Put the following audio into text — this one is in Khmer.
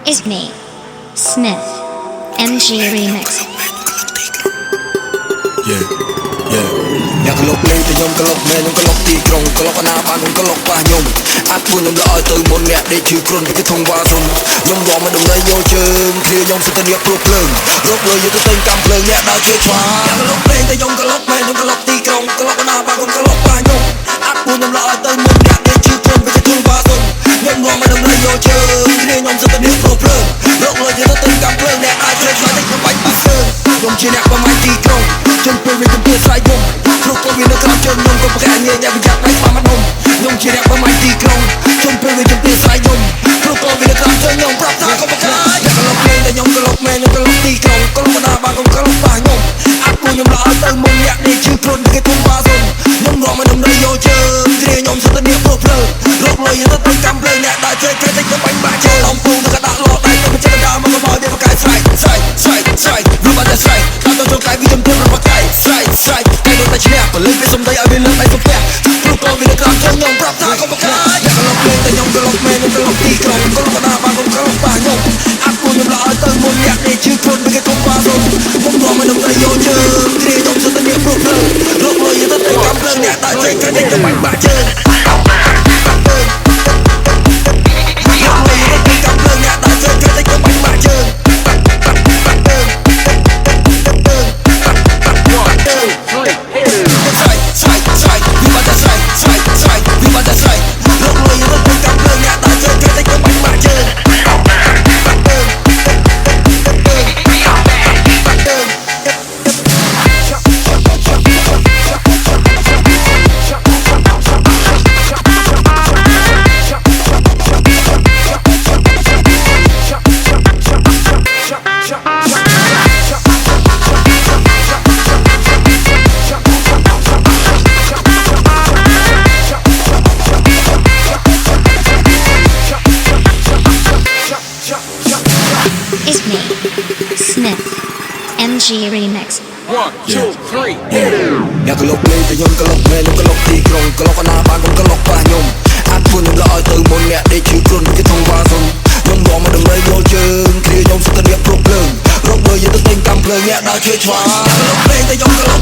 is me, Smith, MG Remix. Yeah, yeah. អ្នកក្លុកលេងតែខ្ញុំក្លុកមែនខ្ញុំក្លុកទីក្រុងក្លុកអាណាបានខ្ញុំក្លុកប៉ះខ្ញុំអាត់ពួកខ្ញុំលើឲ្យទៅមុនអ្នកដេកជឿគ្រុនពីធំវ៉ាសុំខ្ញុំរំមិនដំណៃយកជើងគ្រាខ្ញុំសិតតែរៀបព្រោះភ្លើងរកលើយកទៅទិញកំភ្លើងអ្នកដើរជឿឆ្វាអ្នកក្លុកលេងតែខ្ញុំក្លុកមែនខ្ញុំក្លុកទីក្រុងក្លុកអាណាបានខ្ញុំក្លុកប៉ះខ្ញុំអាត់ពួកខ្ញុំលើឲ្យទៅមុនអ្នកដេកជឿគ្រុនពីធំវ៉ាសុំខ្ញុំរំមិនដំណៃយកជើងគ្រាខ្ញុំសិតតែរៀបព្រោះភ្លើងរកលើយកទៅទិញកំភ្លើងអ្នកដើរជឿឆ្វាតិចខ្ញុំបាច់ប៉ះសើខ្ញុំជាអ្នកបំផាញ់ទីក្រុងជន់ពេលវិញខ្ញុំធ្វើស្រ័យខ្ញុំព្រោះក៏វានៅក្រោមជើងខ្ញុំក៏ប្រកាសញ៉ែអ្នកប្រយ័ត្នដៃស្មាត់មកខ្ញុំជាអ្នកបំផាញ់ទីក្រុងជន់ពេលវិញខ្ញុំធ្វើស្រ័យខ្ញុំព្រោះក៏វានៅក្រោមជើងខ្ញុំប្រាប់ថាក៏ប្រកាសអ្នកក្លុកលេងតែខ្ញុំក្លុកមែនខ្ញុំក្លុកទីក្រុងក្លុកបណ្ដាបានខ្ញុំក្លុកប៉ះខ្ញុំអាប់ពួកខ្ញុំលើឲ្យទៅមុនអ្នកនេះជឿគ្រុនគេធំវ៉ាសុំខ្ញុំរំមិនដំណៃយកជើងគ្រាខ្ញុំសិតតែនេះព្រោះភ្លើរកលុយទៅទៅកំភ្លើងអ្នកដើរជើងគេតិចទៅបាញ់បាក់ជើងអំពូទៅក៏ដាក់លោដៃទៅមិនចិត្តដើរមកក៏មកវាប្រកាយស្រ័យវាបាត់តែស្រ័យដល់ទៅកាយវាចំពោះប្រកាយស្រ័យគេទៅតែឈ្នះបលិវាសំដីឲ្យវាលើកដៃសំពះព្រោះក៏វានៅក្រោមជើងខ្ញុំប្រាប់ថាក៏ប្រកាយអ្នកក្លុកលេងតែខ្ញុំក្លុកមែនខ្ញុំក្លុកទីក្រុងក្លុកបណ្ដាបានខ្ញុំក្លុកប៉ះខ្ញុំអាប់ពួកខ្ញុំលើឲ្យទៅមុនអ្នកនេះជឿគ្រុនពីគេធំវ៉ាសុំខ្ញុំរំមិនដំណៃយកជើងគ្រាខ្ញុំសិតតែនេះព្រោះភ្លើរកលុយទៅទៅកំភ្លើងអ្នកដើរជើងគេតិចទៅបាញ់បាក់ជើងIs me, Smith, MG Remix. 1, 2, 3 អ្នកក្លុកលេងតែខ្ញុំក្លុកមែនខ្ញុំក្លុកទីក្រុងក្លុកអាណាបានខ្ញុំក្លុកប៉ះខ្ញុំអាត់ពួកខ្ញុំលើឲ្យទៅមុនអ្នកដេកជឿគ្រុនគេធំវ៉ាសុំខ្ញុំរំមិនដំណៃយកជើងគ្រាខ្ញុំសិតតែរៀបព្រោះភ្លើងរកលុយយកទៅទិញកំភ្លើងអ្នកដើរជឿឆ្វាអ្នកក្លុកលេងតែខ្ញុំក្លុក